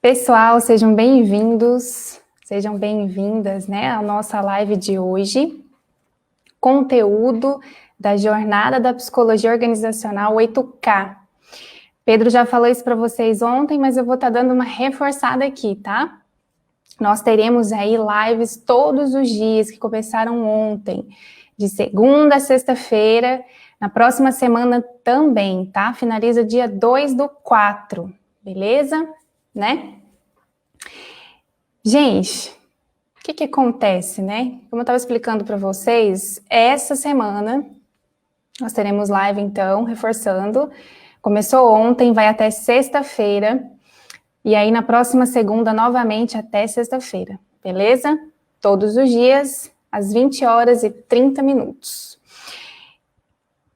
Pessoal, sejam bem-vindos, sejam bem-vindas, né, à nossa live de hoje. Conteúdo da Jornada da Psicologia Organizacional 8K. Pedro já falou isso para vocês ontem, mas eu vou estar dando uma reforçada aqui, tá? Nós teremos aí lives todos os dias que começaram ontem, de segunda a sexta-feira, na próxima semana também, tá? Finaliza dia 2/4, beleza? Né? Gente, o que acontece, né? Como eu estava explicando para vocês, essa semana nós teremos live, então, reforçando. Começou ontem, vai até sexta-feira, e aí na próxima segunda, novamente, até sexta-feira, beleza? Todos os dias, às 20h30.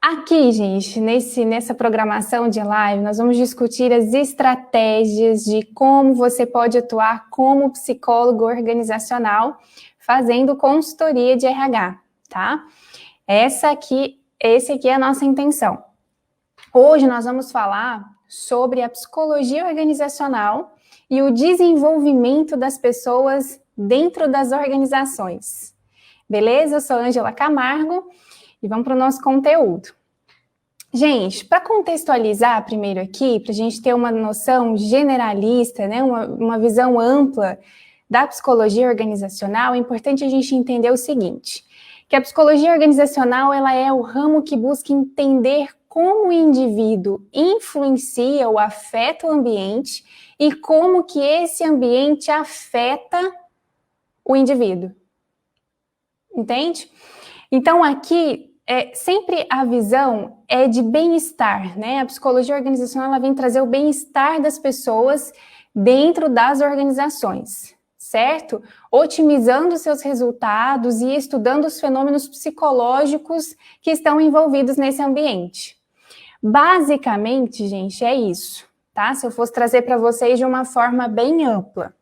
Aqui, gente, nessa programação de live, nós vamos discutir as estratégias de como você pode atuar como psicólogo organizacional, fazendo consultoria de RH, tá? Esse aqui é a nossa intenção. Hoje nós vamos falar sobre a psicologia organizacional e o desenvolvimento das pessoas dentro das organizações. Beleza? Eu sou Ângela Camargo e vamos para o nosso conteúdo. Gente, para contextualizar primeiro aqui, para a gente ter uma noção generalista, né, uma visão ampla da psicologia organizacional, é importante a gente entender o seguinte, que a psicologia organizacional ela é o ramo que busca entender como o indivíduo influencia ou afeta o ambiente e como que esse ambiente afeta o indivíduo. Entende? Então aqui, sempre a visão é de bem-estar, né? A psicologia organizacional ela vem trazer o bem-estar das pessoas dentro das organizações, certo? Otimizando seus resultados e estudando os fenômenos psicológicos que estão envolvidos nesse ambiente. Basicamente, gente, é isso, tá? Se eu fosse trazer para vocês de uma forma bem ampla,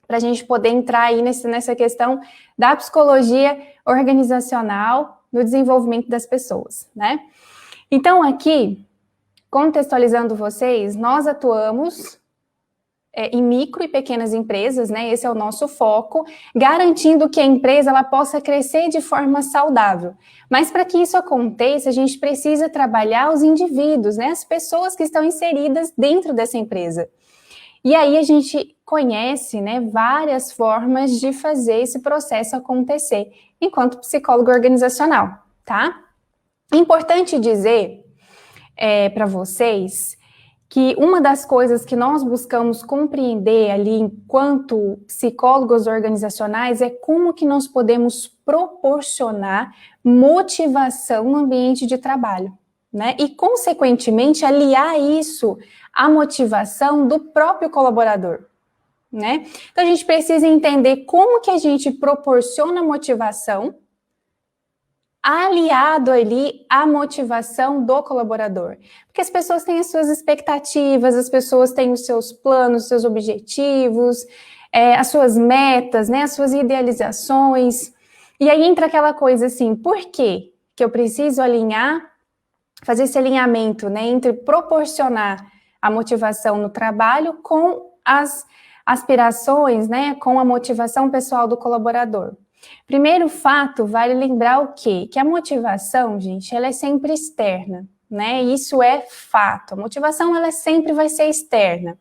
para a gente poder entrar aí nessa questão da psicologia organizacional no desenvolvimento das pessoas, né? Então, aqui, contextualizando vocês, nós atuamos em micro e pequenas empresas, né? Esse é o nosso foco, garantindo que a empresa ela possa crescer de forma saudável. Mas para que isso aconteça, a gente precisa trabalhar os indivíduos, né? As pessoas que estão inseridas dentro dessa empresa. E aí a gente conhece, né, várias formas de fazer esse processo acontecer, enquanto psicólogo organizacional, tá? Importante dizer para vocês que uma das coisas que nós buscamos compreender ali enquanto psicólogos organizacionais é como que nós podemos proporcionar motivação no ambiente de trabalho, né? E, consequentemente, aliar isso à motivação do próprio colaborador, né? Então, a gente precisa entender como que a gente proporciona motivação aliado ali à motivação do colaborador. Porque as pessoas têm as suas expectativas, as pessoas têm os seus planos, os seus objetivos, as suas metas, né, as suas idealizações. E aí entra aquela coisa assim, por quê que eu preciso alinhar, fazer esse alinhamento, né, entre proporcionar a motivação no trabalho com as aspirações, né, com a motivação pessoal do colaborador? Primeiro fato, vale lembrar o quê? Que a motivação, gente, ela é sempre externa, né? Isso é fato. A motivação, ela sempre vai ser externa.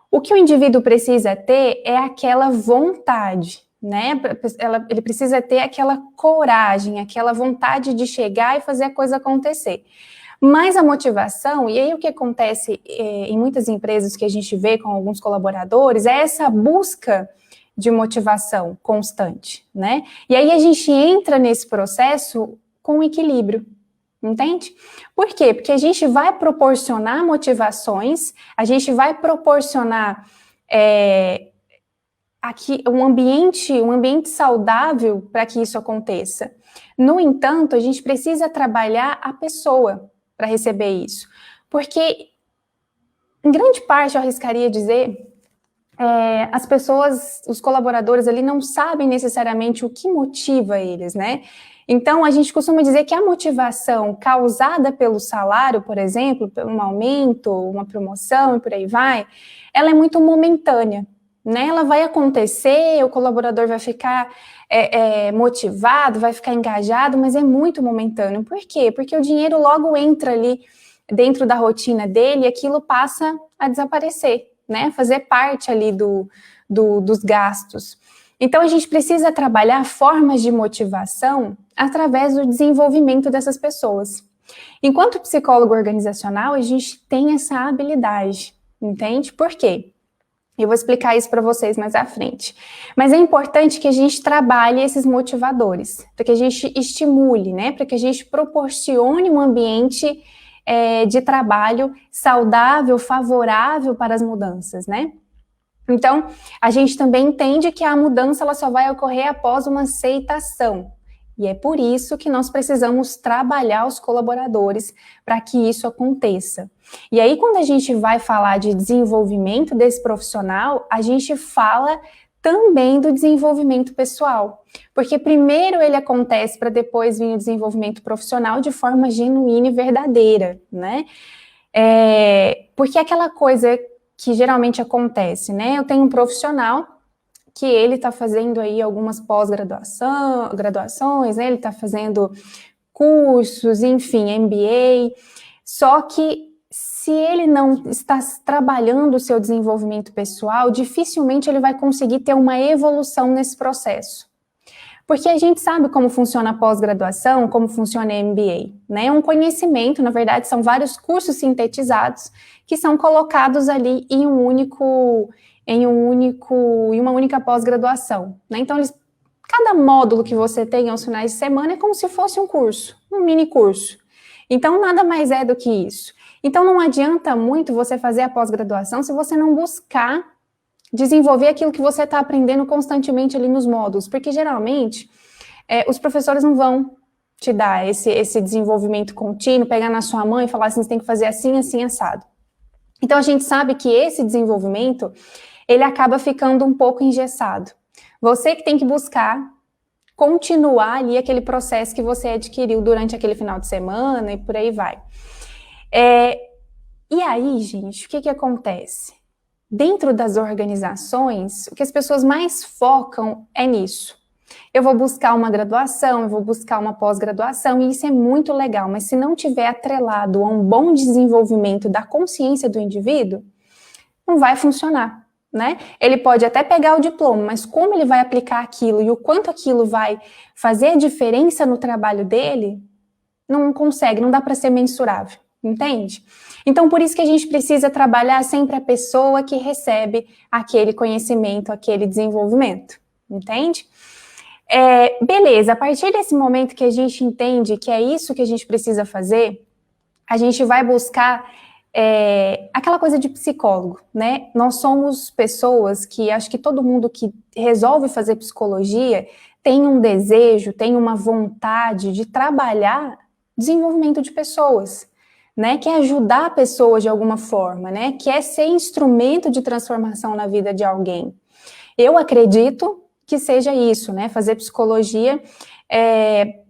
O que o indivíduo precisa ter é aquela vontade, né? Ele precisa ter aquela coragem, aquela vontade de chegar e fazer a coisa acontecer. Mas a motivação, e aí o que acontece em muitas empresas que a gente vê com alguns colaboradores, é essa busca de motivação constante, né? E aí a gente entra nesse processo com equilíbrio, entende? Por quê? Porque a gente vai proporcionar motivações, a gente vai proporcionar aqui um ambiente saudável para que isso aconteça. No entanto, a gente precisa trabalhar a pessoa para receber isso, porque em grande parte eu arriscaria dizer as pessoas, os colaboradores ali não sabem necessariamente o que motiva eles, né? Então, a gente costuma dizer que a motivação causada pelo salário, por exemplo, por um aumento, uma promoção e por aí vai, ela é muito momentânea, né? Ela vai acontecer, o colaborador vai ficar motivado, vai ficar engajado, mas é muito momentâneo. Por quê? Porque o dinheiro logo entra ali dentro da rotina dele e aquilo passa a desaparecer, né? Fazer parte ali dos gastos. Então, a gente precisa trabalhar formas de motivação através do desenvolvimento dessas pessoas. Enquanto psicólogo organizacional, a gente tem essa habilidade, entende? Por quê? Eu vou explicar isso para vocês mais à frente. Mas é importante que a gente trabalhe esses motivadores, para que a gente estimule, né? Para que a gente proporcione um ambiente de trabalho saudável, favorável para as mudanças, né? Então, a gente também entende que a mudança ela só vai ocorrer após uma aceitação. E é por isso que nós precisamos trabalhar os colaboradores para que isso aconteça. E aí, quando a gente vai falar de desenvolvimento desse profissional, a gente fala também do desenvolvimento pessoal. Porque primeiro ele acontece para depois vir o desenvolvimento profissional de forma genuína e verdadeira, né? Porque aquela coisa que geralmente acontece, né? Eu tenho um profissional que ele está fazendo aí algumas graduações, né? Ele está fazendo cursos, enfim, MBA, só que se ele não está trabalhando o seu desenvolvimento pessoal, dificilmente ele vai conseguir ter uma evolução nesse processo. Porque a gente sabe como funciona a pós-graduação, como funciona a MBA, né? É um conhecimento, na verdade, são vários cursos sintetizados que são colocados ali em uma única pós-graduação, né? Então, cada módulo que você tem aos finais de semana é como se fosse um curso, um mini curso. Então, nada mais é do que isso. Então, não adianta muito você fazer a pós-graduação se você não buscar desenvolver aquilo que você está aprendendo constantemente ali nos módulos, porque geralmente os professores não vão te dar esse desenvolvimento contínuo, pegar na sua mão e falar assim, você tem que fazer assim, assim, assado. Então a gente sabe que esse desenvolvimento, ele acaba ficando um pouco engessado. Você que tem que buscar continuar ali aquele processo que você adquiriu durante aquele final de semana e por aí vai. E aí, gente, o que acontece? Dentro das organizações, o que as pessoas mais focam é nisso. Eu vou buscar uma graduação, eu vou buscar uma pós-graduação, e isso é muito legal, mas se não tiver atrelado a um bom desenvolvimento da consciência do indivíduo, não vai funcionar, né? Ele pode até pegar o diploma, mas como ele vai aplicar aquilo e o quanto aquilo vai fazer diferença no trabalho dele, não consegue, não dá para ser mensurável, entende? Então, por isso que a gente precisa trabalhar sempre a pessoa que recebe aquele conhecimento, aquele desenvolvimento, entende? Beleza, a partir desse momento que a gente entende que é isso que a gente precisa fazer, a gente vai buscar aquela coisa de psicólogo, né? Nós somos pessoas que, acho que todo mundo que resolve fazer psicologia tem um desejo, tem uma vontade de trabalhar desenvolvimento de pessoas, né, que é ajudar a pessoa de alguma forma, né, que é ser instrumento de transformação na vida de alguém. Eu acredito que seja isso, né, fazer psicologia,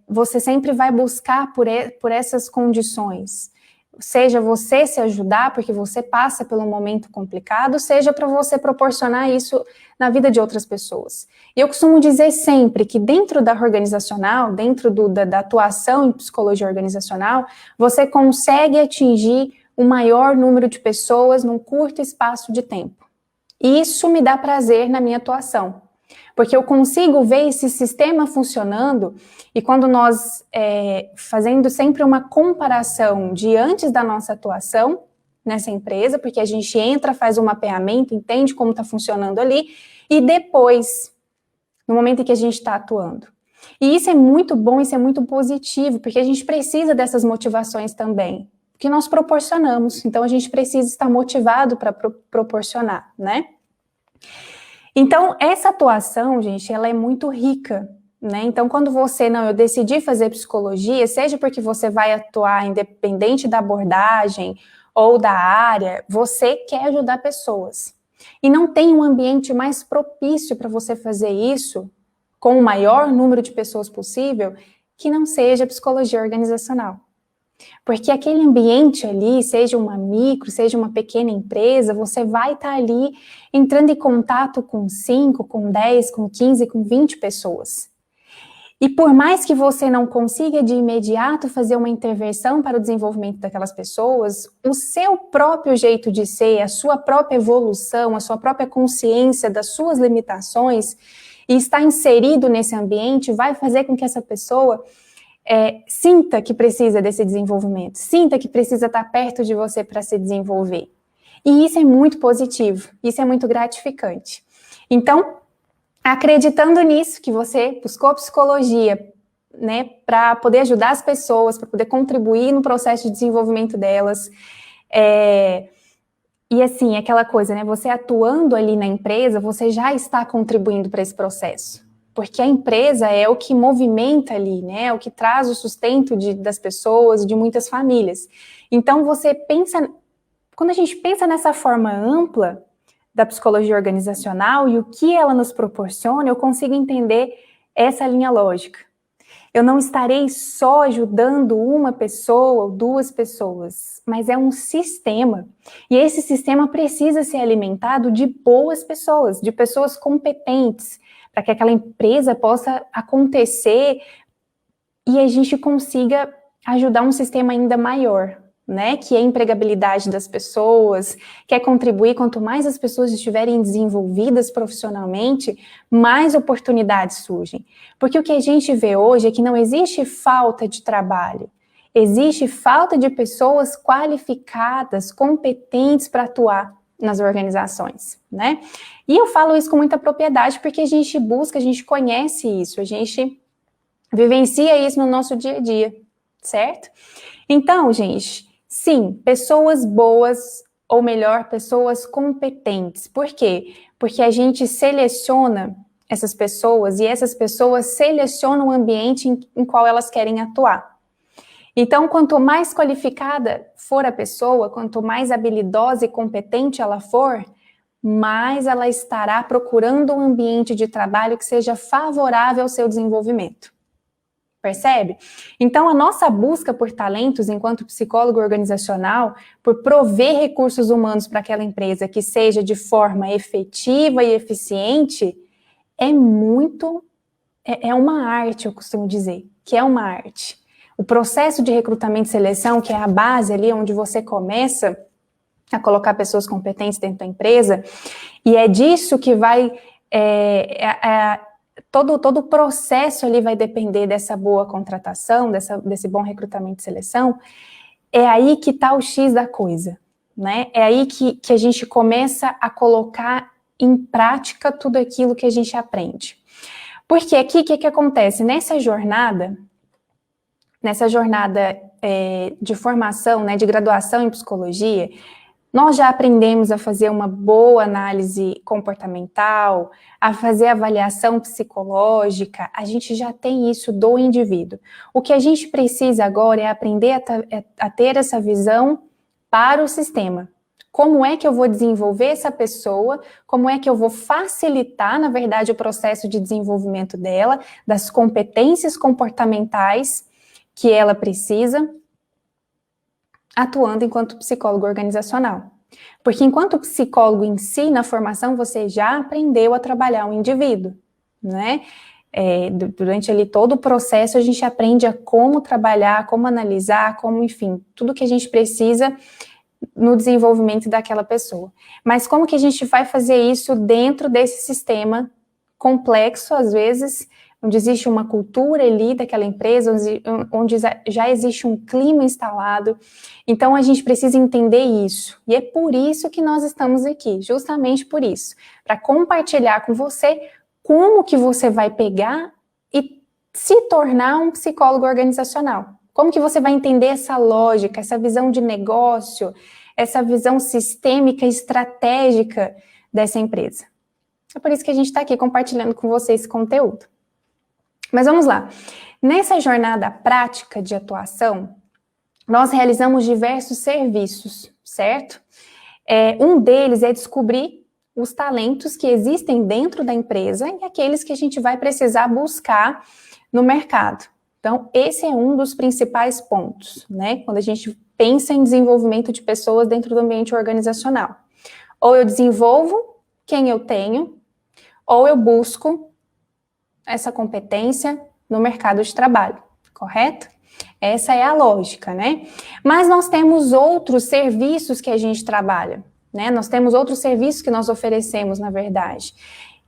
você sempre vai buscar por essas condições, seja você se ajudar porque você passa por um momento complicado, seja para você proporcionar isso na vida de outras pessoas. E eu costumo dizer sempre que dentro da organizacional, dentro da atuação em psicologia organizacional, você consegue atingir o maior número de pessoas num curto espaço de tempo. E isso me dá prazer na minha atuação, porque eu consigo ver esse sistema funcionando, e quando nós fazendo sempre uma comparação de antes da nossa atuação nessa empresa, porque a gente entra, faz um mapeamento, entende como está funcionando ali, e depois, no momento em que a gente está atuando. E isso é muito bom, isso é muito positivo, porque a gente precisa dessas motivações também, que nós proporcionamos, então a gente precisa estar motivado para proporcionar, né? Então, essa atuação, gente, ela é muito rica, né? Então, quando eu decidi fazer psicologia, seja porque você vai atuar independente da abordagem ou da área, você quer ajudar pessoas. E não tem um ambiente mais propício para você fazer isso, com o maior número de pessoas possível, que não seja psicologia organizacional. Porque aquele ambiente ali, seja uma micro, seja uma pequena empresa, você vai estar ali entrando em contato com 5, com 10, com 15, com 20 pessoas. E por mais que você não consiga de imediato fazer uma intervenção para o desenvolvimento daquelas pessoas, o seu próprio jeito de ser, a sua própria evolução, a sua própria consciência das suas limitações e estar inserido nesse ambiente vai fazer com que essa pessoa sinta que precisa desse desenvolvimento, sinta que precisa estar perto de você para se desenvolver. E isso é muito positivo, isso é muito gratificante. Então, acreditando nisso, que você buscou psicologia, né, para poder ajudar as pessoas, para poder contribuir no processo de desenvolvimento delas, e assim, aquela coisa, né, você atuando ali na empresa, você já está contribuindo para esse processo, porque a empresa é o que movimenta ali, né, é o que traz o sustento das pessoas, de muitas famílias. Então, você pensa, quando a gente pensa nessa forma ampla da psicologia organizacional e o que ela nos proporciona, eu consigo entender essa linha lógica. Eu não estarei só ajudando uma pessoa ou duas pessoas, mas é um sistema. E esse sistema precisa ser alimentado de boas pessoas, de pessoas competentes, para que aquela empresa possa acontecer e a gente consiga ajudar um sistema ainda maior, né, que é a empregabilidade das pessoas, que é contribuir, quanto mais as pessoas estiverem desenvolvidas profissionalmente, mais oportunidades surgem. Porque o que a gente vê hoje é que não existe falta de trabalho, existe falta de pessoas qualificadas, competentes para atuar nas organizações, né? E eu falo isso com muita propriedade porque a gente busca, a gente conhece isso, a gente vivencia isso no nosso dia a dia, certo? Então, gente, sim, pessoas boas, ou melhor, pessoas competentes. Por quê? Porque a gente seleciona essas pessoas e essas pessoas selecionam o ambiente em qual elas querem atuar. Então, quanto mais qualificada for a pessoa, quanto mais habilidosa e competente ela for, mais ela estará procurando um ambiente de trabalho que seja favorável ao seu desenvolvimento. Percebe? Então, a nossa busca por talentos enquanto psicólogo organizacional, por prover recursos humanos para aquela empresa que seja de forma efetiva e eficiente, é uma arte, eu costumo dizer, que é uma arte. O processo de recrutamento e seleção, que é a base ali onde você começa a colocar pessoas competentes dentro da empresa, e é disso que vai... Todo o processo ali vai depender dessa boa contratação, desse bom recrutamento e seleção. É aí que está o X da coisa, né? É aí que a gente começa a colocar em prática tudo aquilo que a gente aprende. Porque aqui, o que acontece? Nessa jornada de formação, né, de graduação em psicologia, nós já aprendemos a fazer uma boa análise comportamental, a fazer avaliação psicológica, a gente já tem isso do indivíduo. O que a gente precisa agora é aprender a ter essa visão para o sistema. Como é que eu vou desenvolver essa pessoa, como é que eu vou facilitar, na verdade, o processo de desenvolvimento dela, das competências comportamentais que ela precisa, atuando enquanto psicólogo organizacional. Porque enquanto psicólogo em si, na formação, você já aprendeu a trabalhar o indivíduo, né? Durante ali todo o processo, a gente aprende a como trabalhar, como analisar, como, enfim, tudo que a gente precisa no desenvolvimento daquela pessoa. Mas como que a gente vai fazer isso dentro desse sistema complexo, às vezes, onde existe uma cultura ali daquela empresa, onde já existe um clima instalado. Então, a gente precisa entender isso. E é por isso que nós estamos aqui, justamente por isso. Para compartilhar com você como que você vai pegar e se tornar um psicólogo organizacional. Como que você vai entender essa lógica, essa visão de negócio, essa visão sistêmica, estratégica dessa empresa. É por isso que a gente está aqui compartilhando com vocês esse conteúdo. Mas vamos lá. Nessa jornada prática de atuação, nós realizamos diversos serviços, certo? Um deles é descobrir os talentos que existem dentro da empresa e aqueles que a gente vai precisar buscar no mercado. Então, esse é um dos principais pontos, né? Quando a gente pensa em desenvolvimento de pessoas dentro do ambiente organizacional. Ou eu desenvolvo quem eu tenho, ou eu busco essa competência no mercado de trabalho, correto? Essa é a lógica, né? Mas nós temos outros serviços que a gente trabalha, né? Nós temos outros serviços que nós oferecemos, na verdade,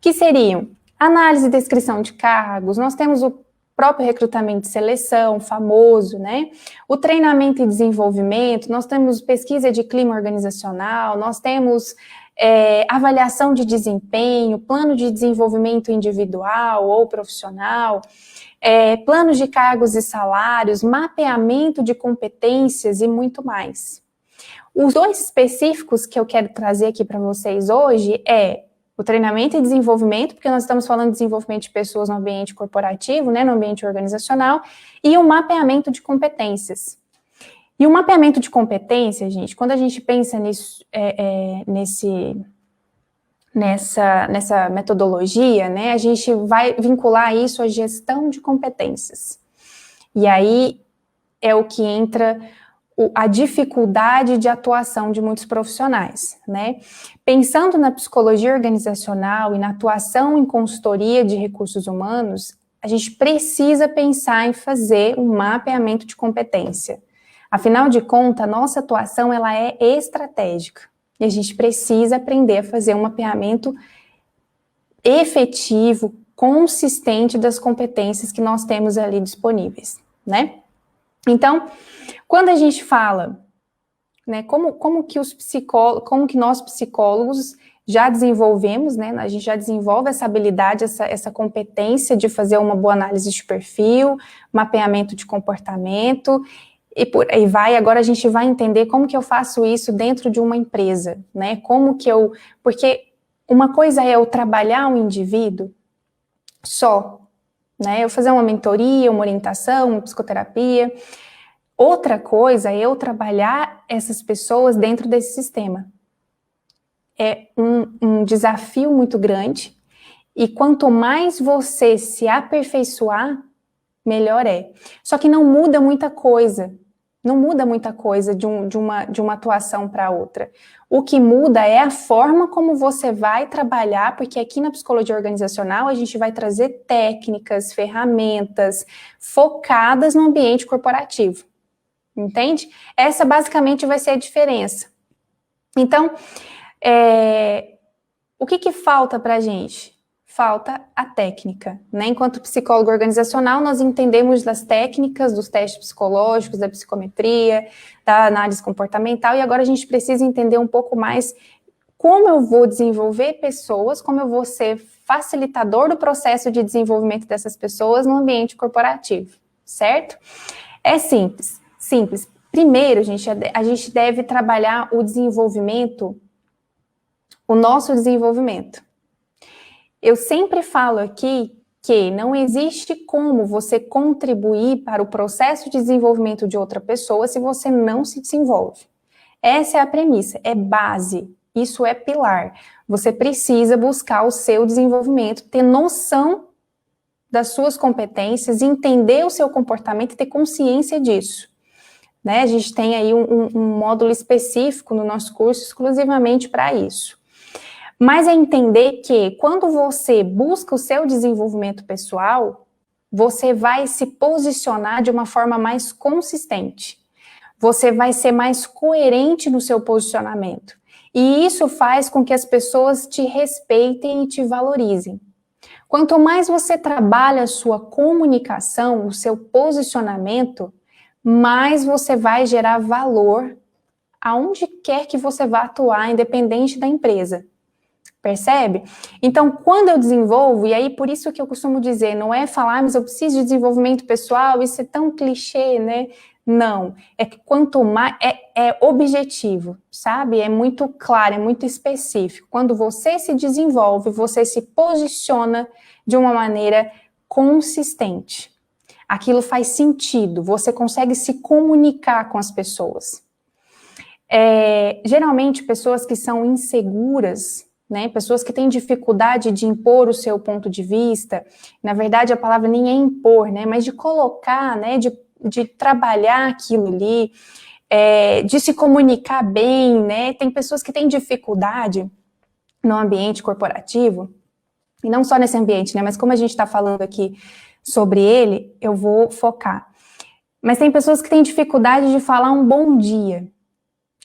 que seriam análise e descrição de cargos, nós temos o próprio recrutamento e seleção, famoso, né? O treinamento e desenvolvimento, nós temos pesquisa de clima organizacional, nós temos avaliação de desempenho, plano de desenvolvimento individual ou profissional, planos de cargos e salários, mapeamento de competências e muito mais. Os dois específicos que eu quero trazer aqui para vocês hoje é o treinamento e desenvolvimento, porque nós estamos falando de desenvolvimento de pessoas no ambiente corporativo, né, no ambiente organizacional, e o mapeamento de competências. E o mapeamento de competências, gente, quando a gente pensa nisso, nessa metodologia, né, a gente vai vincular isso à gestão de competências. E aí é o que entra a dificuldade de atuação de muitos profissionais, né? Pensando na psicologia organizacional e na atuação em consultoria de recursos humanos, a gente precisa pensar em fazer um mapeamento de competência. Afinal de contas, a nossa atuação ela é estratégica e a gente precisa aprender a fazer um mapeamento efetivo, consistente das competências que nós temos ali disponíveis, né? Então, quando a gente fala, né, como que nós psicólogos já desenvolvemos, né, a gente já desenvolve essa habilidade, essa competência de fazer uma boa análise de perfil, mapeamento de comportamento, e por aí vai. Agora a gente vai entender como que eu faço isso dentro de uma empresa, né, porque uma coisa é eu trabalhar um indivíduo só, né, eu fazer uma mentoria, uma orientação, uma psicoterapia. Outra coisa é eu trabalhar essas pessoas dentro desse sistema. É um desafio muito grande, e quanto mais você se aperfeiçoar, melhor é. Só que não muda muita coisa, de uma atuação para outra. O que muda é a forma como você vai trabalhar, porque aqui na psicologia organizacional a gente vai trazer técnicas, ferramentas focadas no ambiente corporativo. Entende? Essa basicamente vai ser a diferença. Então, o que falta para a gente? Falta a técnica, né? Enquanto psicólogo organizacional, nós entendemos das técnicas, dos testes psicológicos, da psicometria, da análise comportamental, e agora a gente precisa entender um pouco mais como eu vou desenvolver pessoas, como eu vou ser facilitador do processo de desenvolvimento dessas pessoas no ambiente corporativo, certo? É simples. Primeiro, a gente deve trabalhar o nosso desenvolvimento. Eu sempre falo aqui que não existe como você contribuir para o processo de desenvolvimento de outra pessoa se você não se desenvolve. Essa é a premissa, é base, isso é pilar. Você precisa buscar o seu desenvolvimento, ter noção das suas competências, entender o seu comportamento e ter consciência disso. Né? A gente tem aí um módulo específico no nosso curso exclusivamente para isso. Mas é entender que quando você busca o seu desenvolvimento pessoal, você vai se posicionar de uma forma mais consistente. Você vai ser mais coerente no seu posicionamento. E isso faz com que as pessoas te respeitem e te valorizem. Quanto mais você trabalha a sua comunicação, o seu posicionamento, mais você vai gerar valor aonde quer que você vá atuar, independente da empresa. Percebe? Então, quando eu desenvolvo, e aí por isso que eu costumo dizer, não é falar, mas eu preciso de desenvolvimento pessoal, isso é tão clichê, né? Não, é que quanto mais, é objetivo, sabe? É muito claro, é muito específico. Quando você se desenvolve, você se posiciona de uma maneira consistente. Aquilo faz sentido, você consegue se comunicar com as pessoas. Geralmente, pessoas que são inseguras, né? Pessoas que têm dificuldade de impor o seu ponto de vista. Na verdade, a palavra nem é impor, né? Mas de colocar, né? De trabalhar aquilo ali, de se comunicar bem, né? Tem pessoas que têm dificuldade no ambiente corporativo, e não só nesse ambiente, né? Mas como a gente está falando aqui sobre ele, eu vou focar. Mas tem pessoas que têm dificuldade de falar um bom dia,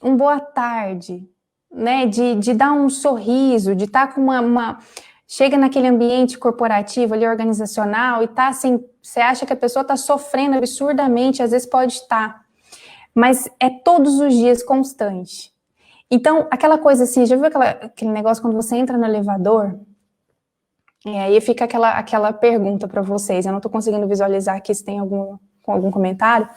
um boa tarde, né? De dar um sorriso, de estar com chega naquele ambiente corporativo ali, organizacional, e tá assim, você acha que a pessoa está sofrendo absurdamente, às vezes pode estar, mas é todos os dias constante. Então, aquela coisa assim, já viu aquele negócio quando você entra no elevador? E aí fica aquela pergunta para vocês, eu não estou conseguindo visualizar aqui se tem algum comentário,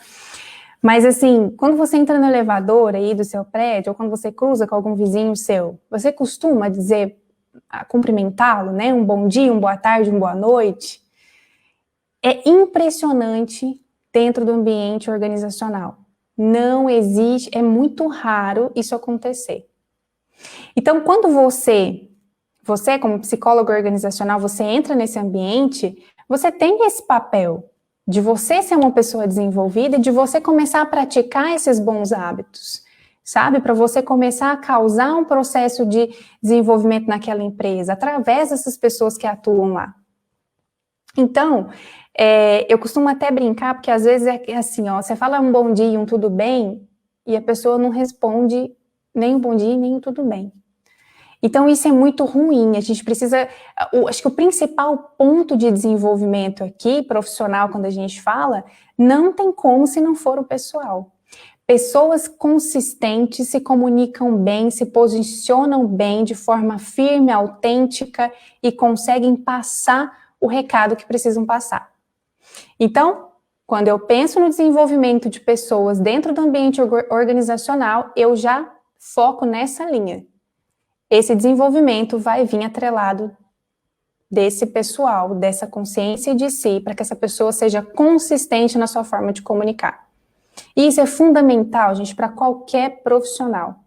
mas assim, quando você entra no elevador aí do seu prédio, ou quando você cruza com algum vizinho seu, você costuma dizer, cumprimentá-lo, né? Um bom dia, uma boa tarde, uma boa noite? É impressionante dentro do ambiente organizacional. Não existe, é muito raro isso acontecer. Então, quando você como psicólogo organizacional, você entra nesse ambiente, você tem esse papel de você ser uma pessoa desenvolvida e de você começar a praticar esses bons hábitos, sabe? Para você começar a causar um processo de desenvolvimento naquela empresa, através dessas pessoas que atuam lá. Então, eu costumo até brincar, porque às vezes é assim, ó, você fala um bom dia e um tudo bem, e a pessoa não responde nem um bom dia nem um tudo bem. Então, isso é muito ruim, a gente precisa, acho que o principal ponto de desenvolvimento aqui, profissional, quando a gente fala, não tem como se não for o pessoal. Pessoas consistentes se comunicam bem, se posicionam bem, de forma firme, autêntica, e conseguem passar o recado que precisam passar. Então, quando eu penso no desenvolvimento de pessoas dentro do ambiente organizacional, eu já foco nessa linha. Esse desenvolvimento vai vir atrelado desse pessoal, dessa consciência de si, para que essa pessoa seja consistente na sua forma de comunicar. E isso é fundamental, gente, para qualquer profissional.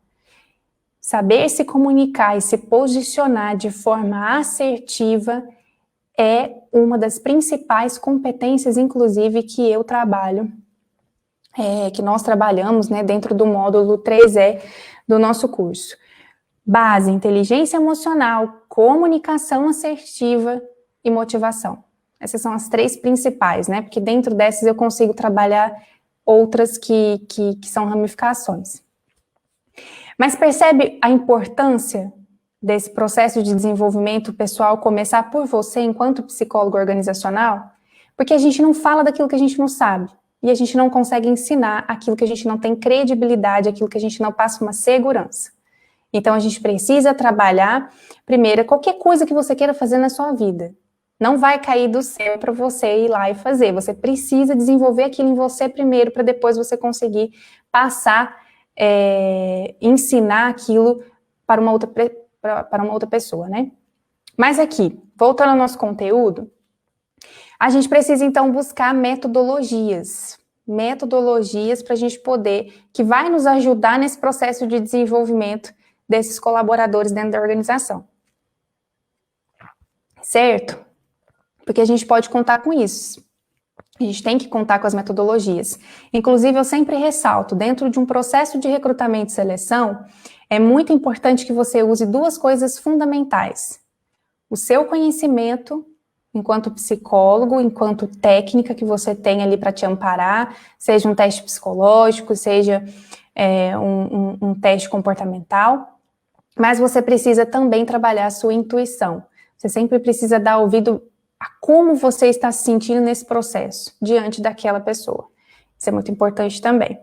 Saber se comunicar e se posicionar de forma assertiva é uma das principais competências, inclusive, que eu trabalho, que nós trabalhamos, né, dentro do módulo 3E do nosso curso. Base, inteligência emocional, comunicação assertiva e motivação. Essas são as três principais, né? Porque dentro dessas eu consigo trabalhar outras que são ramificações. Mas percebe a importância desse processo de desenvolvimento pessoal começar por você enquanto psicólogo organizacional? Porque a gente não fala daquilo que a gente não sabe. E a gente não consegue ensinar aquilo que a gente não tem credibilidade, aquilo que a gente não passa uma segurança. Então, a gente precisa trabalhar, primeiro, qualquer coisa que você queira fazer na sua vida. Não vai cair do céu para você ir lá e fazer. Você precisa desenvolver aquilo em você primeiro, para depois você conseguir passar, ensinar aquilo para uma outra pessoa, né? Mas aqui, voltando ao nosso conteúdo, a gente precisa, então, buscar metodologias para a gente poder, que vai nos ajudar nesse processo de desenvolvimento desses colaboradores dentro da organização. Certo? Porque a gente pode contar com isso. A gente tem que contar com as metodologias. Inclusive, eu sempre ressalto, dentro de um processo de recrutamento e seleção, é muito importante que você use duas coisas fundamentais. O seu conhecimento, enquanto psicólogo, enquanto técnica que você tem ali para te amparar, seja um teste psicológico, seja um teste comportamental, mas você precisa também trabalhar a sua intuição. Você sempre precisa dar ouvido a como você está se sentindo nesse processo, diante daquela pessoa. Isso é muito importante também.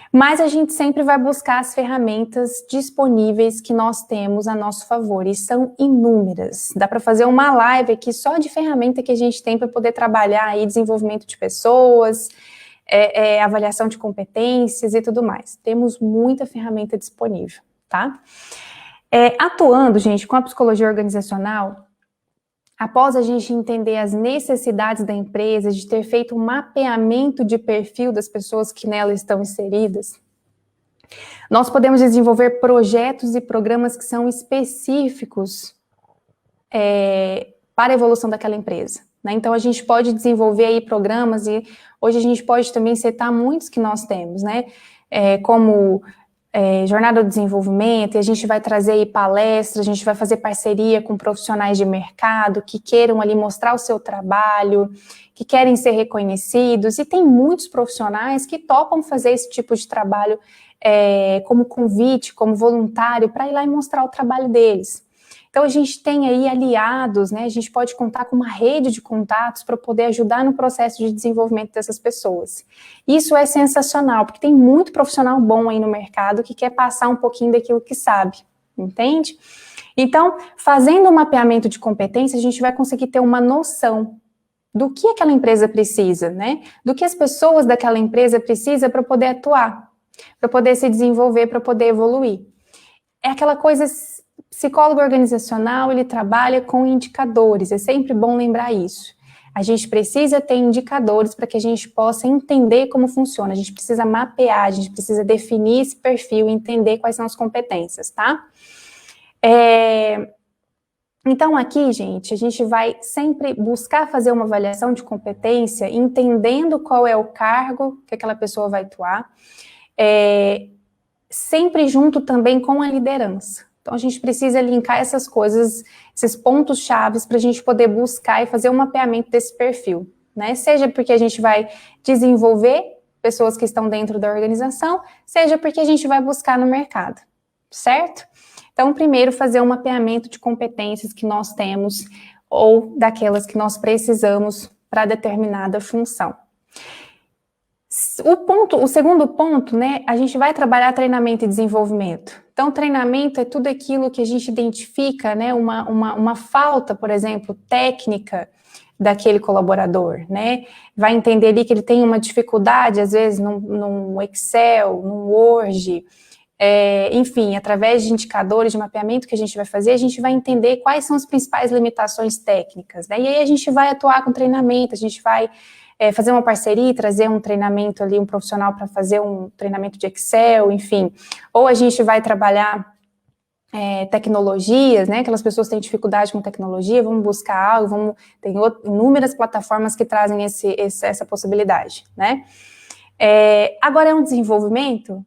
Mas a gente sempre vai buscar as ferramentas disponíveis que nós temos a nosso favor, e são inúmeras. Dá para fazer uma live aqui só de ferramenta que a gente tem para poder trabalhar aí desenvolvimento de pessoas, avaliação de competências e tudo mais. Temos muita ferramenta disponível, tá? Atuando, gente, com a psicologia organizacional, após a gente entender as necessidades da empresa, de ter feito um mapeamento de perfil das pessoas que nela estão inseridas, Nós podemos desenvolver projetos e programas que são específicos para a evolução daquela empresa, né? Então, a gente pode desenvolver aí programas e hoje a gente pode também citar muitos que nós temos, né? Como jornada do desenvolvimento, e a gente vai trazer aí palestras, a gente vai fazer parceria com profissionais de mercado que queiram ali mostrar o seu trabalho, que querem ser reconhecidos, e tem muitos profissionais que topam fazer esse tipo de trabalho como convite, como voluntário, para ir lá e mostrar o trabalho deles. Então, a gente tem aí aliados, né? A gente pode contar com uma rede de contatos para poder ajudar no processo de desenvolvimento dessas pessoas. Isso é sensacional, porque tem muito profissional bom aí no mercado que quer passar um pouquinho daquilo que sabe, entende? Então, fazendo um mapeamento de competência, a gente vai conseguir ter uma noção do que aquela empresa precisa, né? Do que as pessoas daquela empresa precisam para poder atuar, para poder se desenvolver, para poder evoluir. É aquela coisa... Psicólogo organizacional, ele trabalha com indicadores, é sempre bom lembrar isso. A gente precisa ter indicadores para que a gente possa entender como funciona, a gente precisa mapear, a gente precisa definir esse perfil, entender quais são as competências, tá? Então aqui, gente, a gente vai sempre buscar fazer uma avaliação de competência, entendendo qual é o cargo que aquela pessoa vai atuar, sempre junto também com a liderança. Então, a gente precisa linkar essas coisas, esses pontos chaves para a gente poder buscar e fazer um mapeamento desse perfil, né? Seja porque a gente vai desenvolver pessoas que estão dentro da organização, seja porque a gente vai buscar no mercado, certo? Então, primeiro, fazer um mapeamento de competências que nós temos ou daquelas que nós precisamos para determinada função. O segundo ponto, né, a gente vai trabalhar treinamento e desenvolvimento. Então, treinamento é tudo aquilo que a gente identifica, né, uma falta, por exemplo, técnica daquele colaborador, né, vai entender ali que ele tem uma dificuldade, às vezes, num Excel, num Word, enfim, através de indicadores de mapeamento que a gente vai fazer, a gente vai entender quais são as principais limitações técnicas, né, e aí a gente vai atuar com treinamento, a gente vai fazer uma parceria, trazer um treinamento ali, um profissional para fazer um treinamento de Excel, enfim. Ou a gente vai trabalhar tecnologias, né? Aquelas pessoas que têm dificuldade com tecnologia, vamos buscar algo, tem inúmeras plataformas que trazem essa possibilidade, né? Agora é um desenvolvimento,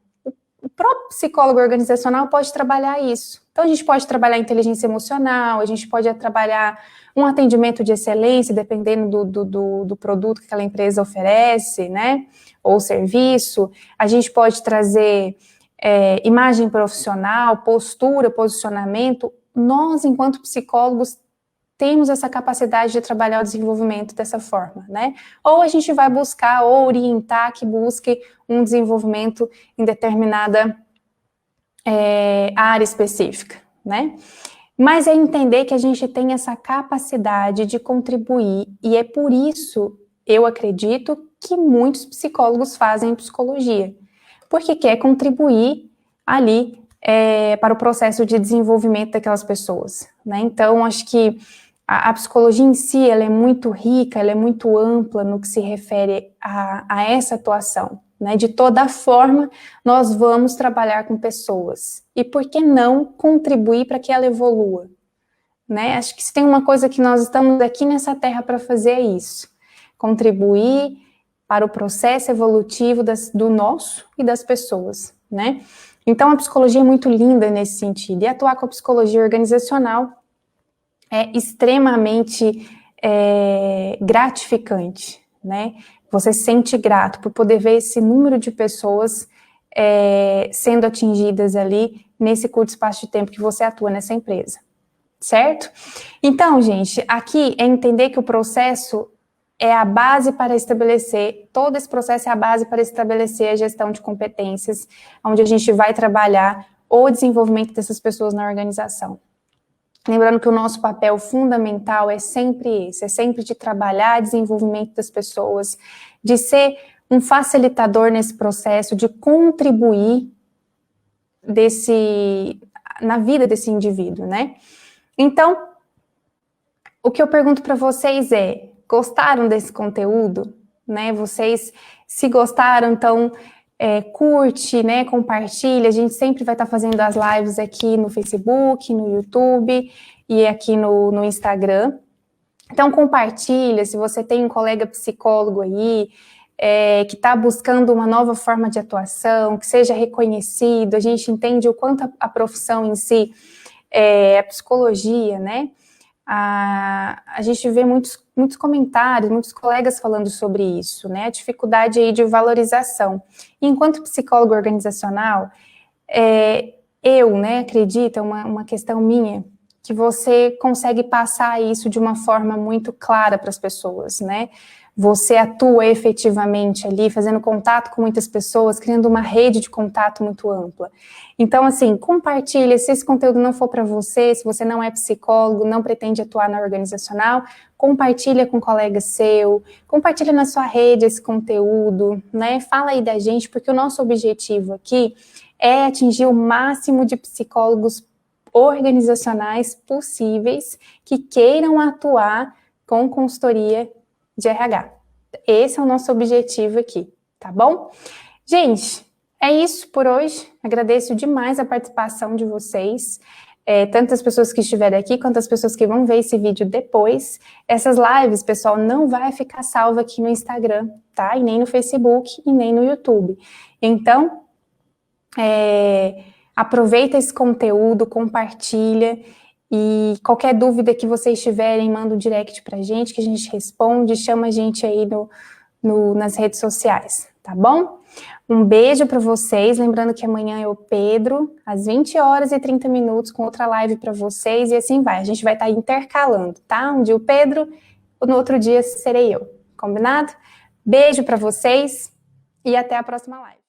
o próprio psicólogo organizacional pode trabalhar isso. Então, a gente pode trabalhar inteligência emocional, a gente pode trabalhar um atendimento de excelência, dependendo do produto que aquela empresa oferece, né, ou serviço. A gente pode trazer imagem profissional, postura, posicionamento. Nós, enquanto psicólogos, temos essa capacidade de trabalhar o desenvolvimento dessa forma, né? Ou a gente vai buscar ou orientar que busque um desenvolvimento em determinada área específica, né? Mas é entender que a gente tem essa capacidade de contribuir, e é por isso, eu acredito, que muitos psicólogos fazem psicologia, porque quer contribuir ali para o processo de desenvolvimento daquelas pessoas, né? Então, acho que a psicologia em si, ela é muito rica, ela é muito ampla no que se refere a essa atuação, né? De toda forma, nós vamos trabalhar com pessoas. E por que não contribuir para que ela evolua? Né? Acho que se tem uma coisa que nós estamos aqui nessa terra para fazer é isso. Contribuir para o processo evolutivo do nosso e das pessoas, né? Então, a psicologia é muito linda nesse sentido. E atuar com a psicologia organizacional é extremamente gratificante, né? Você se sente grato por poder ver esse número de pessoas sendo atingidas ali nesse curto espaço de tempo que você atua nessa empresa, certo? Então, gente, aqui é entender que o processo é a base para estabelecer, todo esse processo é a base para estabelecer a gestão de competências, onde a gente vai trabalhar o desenvolvimento dessas pessoas na organização. Lembrando que o nosso papel fundamental é sempre esse, é sempre de trabalhar o desenvolvimento das pessoas, de ser um facilitador nesse processo, de contribuir na vida desse indivíduo, né? Então, o que eu pergunto para vocês é, gostaram desse conteúdo? Né? Vocês, se gostaram, então, curte, né, compartilha. A gente sempre vai estar fazendo as lives aqui no Facebook, no YouTube e aqui no Instagram. Então, compartilha, se você tem um colega psicólogo aí, que está buscando uma nova forma de atuação, que seja reconhecido, a gente entende o quanto a profissão em si, a psicologia, né? A gente vê muitos comentários, muitos colegas falando sobre isso, né? A dificuldade aí de valorização. E enquanto psicólogo organizacional, eu, né, acredito, é uma questão minha, que você consegue passar isso de uma forma muito clara para as pessoas, né? Você atua efetivamente ali, fazendo contato com muitas pessoas, criando uma rede de contato muito ampla. Então, assim, compartilha, se esse conteúdo não for para você, se você não é psicólogo, não pretende atuar na organizacional, compartilha com um colega seu, compartilha na sua rede esse conteúdo, né? Fala aí da gente, porque o nosso objetivo aqui é atingir o máximo de psicólogos organizacionais possíveis que queiram atuar com consultoria de RH. Esse é o nosso objetivo aqui, tá bom? Gente, é isso por hoje. Agradeço demais a participação de vocês, tanto as pessoas que estiverem aqui, quanto as pessoas que vão ver esse vídeo depois. Essas lives, pessoal, não vai ficar salva aqui no Instagram, tá? E nem no Facebook, e nem no YouTube. Então, aproveita esse conteúdo, compartilha, e qualquer dúvida que vocês tiverem, manda um direct pra gente, que a gente responde, chama a gente aí nas redes sociais, tá bom? Um beijo para vocês, lembrando que amanhã é o Pedro, às 20h30, com outra live para vocês, e assim vai, a gente vai estar intercalando, tá? Um dia o Pedro, no outro dia serei eu, combinado? Beijo para vocês, e até a próxima live.